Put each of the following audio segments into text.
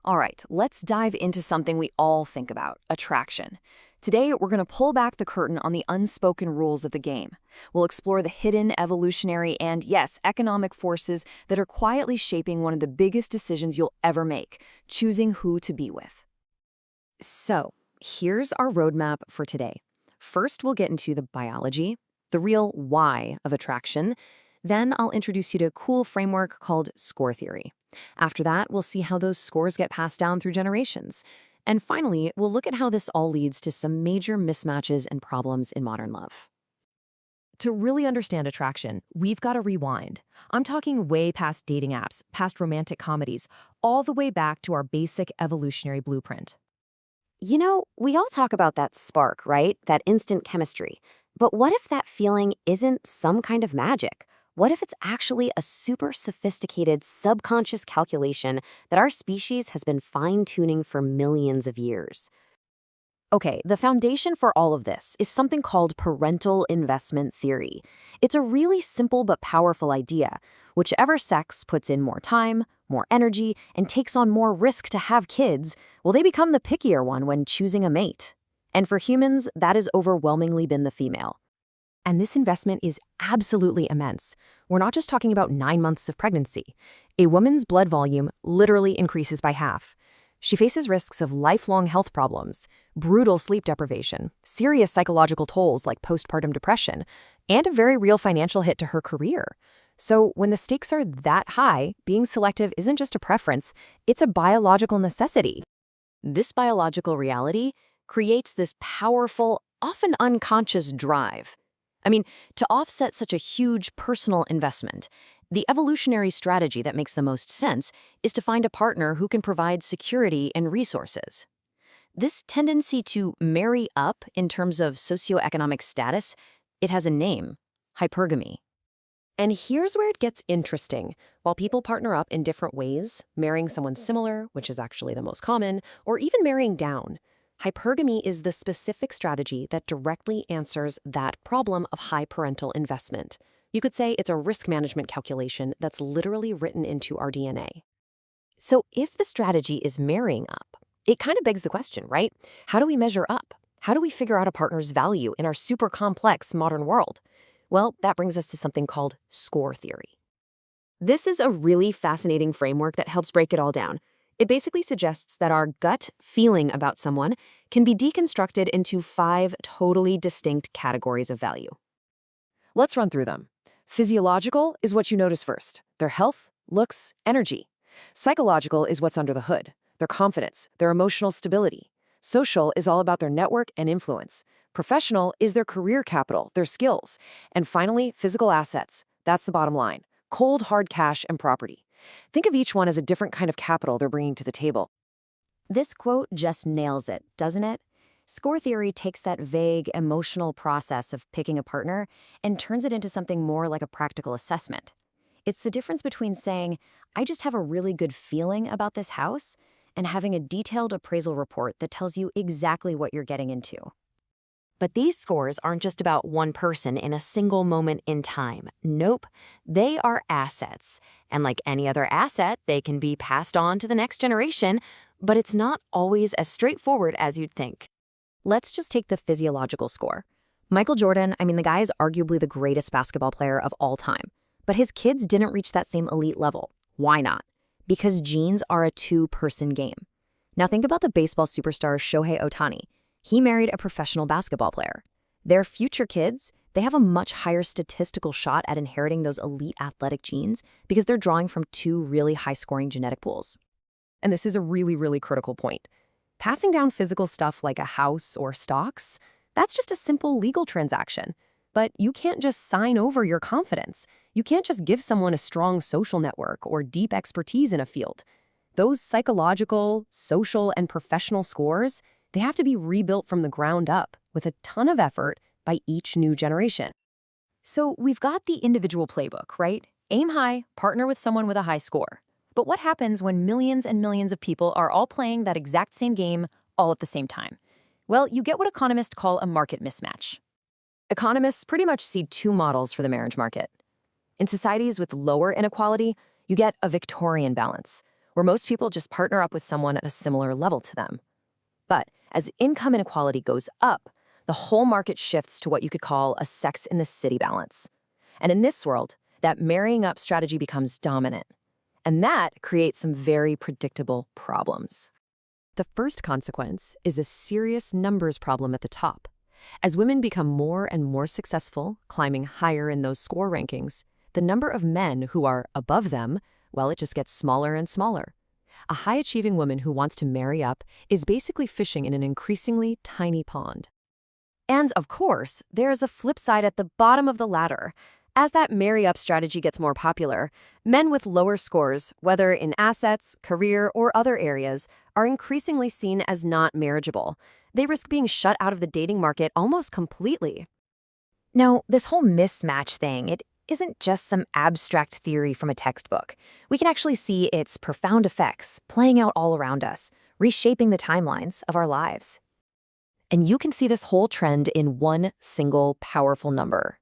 All right, let's dive into something we all think about, attraction. Today, we're going to pull back the curtain on the unspoken rules of the game. We'll explore the hidden, evolutionary, and yes, economic forces that are quietly shaping one of the biggest decisions you'll ever make, choosing who to be with. So, here's our roadmap for today. First, we'll get into the biology, the real why of attraction. Then I'll introduce you to a cool framework called score theory. After that, we'll see how those scores get passed down through generations. And finally, we'll look at how this all leads to some major mismatches and problems in modern love. To really understand attraction, we've got to rewind. I'm talking way past dating apps, past romantic comedies, all the way back to our basic evolutionary blueprint. You know, we all talk about that spark, right? That instant chemistry. But what if that feeling isn't some kind of magic? What if it's actually a super sophisticated subconscious calculation that our species has been fine-tuning for millions of years? Okay, the foundation for all of this is something called parental investment theory. It's a really simple but powerful idea. Whichever sex puts in more time, more energy, and takes on more risk to have kids, well, they become the pickier one when choosing a mate. And for humans, that has overwhelmingly been the female. And this investment is absolutely immense. We're not just talking about 9 months of pregnancy. A woman's blood volume literally increases by half. She faces risks of lifelong health problems, brutal sleep deprivation, serious psychological tolls like postpartum depression, and a very real financial hit to her career. So when the stakes are that high, being selective isn't just a preference, it's a biological necessity. This biological reality creates this powerful, often unconscious drive. I mean, to offset such a huge personal investment, the evolutionary strategy that makes the most sense is to find a partner who can provide security and resources. This tendency to marry up in terms of socioeconomic status, it has a name: hypergamy. And here's where it gets interesting. While people partner up in different ways, marrying someone similar, which is actually the most common, or even marrying down, hypergamy is the specific strategy that directly answers that problem of high parental investment. You could say it's a risk management calculation that's literally written into our DNA. So if the strategy is marrying up, it kind of begs the question, right? How do we measure up? How do we figure out a partner's value in our super complex modern world? Well, that brings us to something called score theory. This is a really fascinating framework that helps break it all down. It basically suggests that our gut feeling about someone can be deconstructed into 5 totally distinct categories of value. Let's run through them. Physiological is what you notice first: their health, looks, energy. Psychological is what's under the hood: their confidence, their emotional stability. Social is all about their network and influence. Professional is their career capital, their skills. And finally, physical assets. That's the bottom line: cold, hard cash and property. Think of each one as a different kind of capital they're bringing to the table. This quote just nails it, doesn't it? Score theory takes that vague, emotional process of picking a partner and turns it into something more like a practical assessment. It's the difference between saying, I just have a really good feeling about this house, and having a detailed appraisal report that tells you exactly what you're getting into. But these scores aren't just about one person in a single moment in time. Nope, they are assets. And like any other asset, they can be passed on to the next generation, but it's not always as straightforward as you'd think. Let's just take the physiological score. Michael Jordan, the guy is arguably the greatest basketball player of all time. But his kids didn't reach that same elite level. Why not? Because genes are a two-person game. Now think about the baseball superstar Shohei Ohtani. He married a professional basketball player. Their future kids, they have a much higher statistical shot at inheriting those elite athletic genes because they're drawing from 2 really high-scoring genetic pools. And this is a really, really critical point. Passing down physical stuff like a house or stocks, that's just a simple legal transaction. But you can't just sign over your confidence. You can't just give someone a strong social network or deep expertise in a field. Those psychological, social, and professional scores, they have to be rebuilt from the ground up with a ton of effort by each new generation. So we've got the individual playbook, right? Aim high, partner with someone with a high score. But what happens when millions and millions of people are all playing that exact same game all at the same time? Well, you get what economists call a market mismatch. Economists pretty much see 2 models for the marriage market. In societies with lower inequality, you get a Victorian balance, where most people just partner up with someone at a similar level to them. But as income inequality goes up, the whole market shifts to what you could call a Sex in the City balance. And in this world, that marrying up strategy becomes dominant. And that creates some very predictable problems. The first consequence is a serious numbers problem at the top. As women become more and more successful, climbing higher in those score rankings, the number of men who are above them, well, it just gets smaller and smaller. A high-achieving woman who wants to marry up is basically fishing in an increasingly tiny pond. And of course, there's a flip side at the bottom of the ladder. As that marry-up strategy gets more popular, men with lower scores, whether in assets, career, or other areas, are increasingly seen as not marriageable. They risk being shut out of the dating market almost completely. Now, this whole mismatch thing, it isn't just some abstract theory from a textbook. We can actually see its profound effects playing out all around us, reshaping the timelines of our lives. And you can see this whole trend in one single powerful number.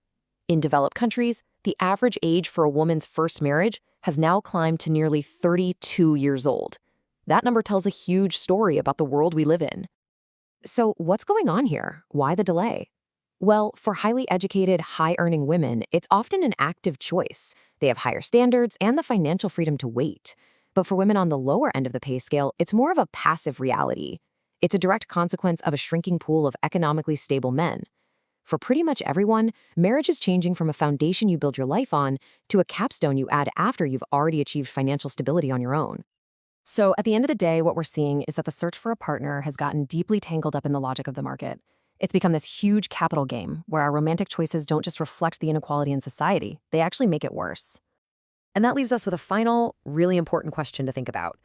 In developed countries, the average age for a woman's first marriage has now climbed to nearly 32 years old. That number tells a huge story about the world we live in. So what's going on here? Why the delay? Well, for highly educated, high-earning women, it's often an active choice. They have higher standards and the financial freedom to wait. But for women on the lower end of the pay scale, it's more of a passive reality. It's a direct consequence of a shrinking pool of economically stable men. For pretty much everyone, marriage is changing from a foundation you build your life on to a capstone you add after you've already achieved financial stability on your own. So at the end of the day, what we're seeing is that the search for a partner has gotten deeply tangled up in the logic of the market. It's become this huge capital game where our romantic choices don't just reflect the inequality in society, they actually make it worse. And that leaves us with a final, really important question to think about.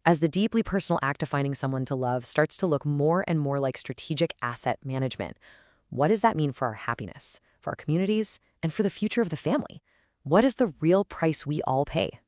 As the deeply personal act of finding someone to love starts to look more and more like strategic asset management, what does that mean for our happiness, for our communities, and for the future of the family? What is the real price we all pay?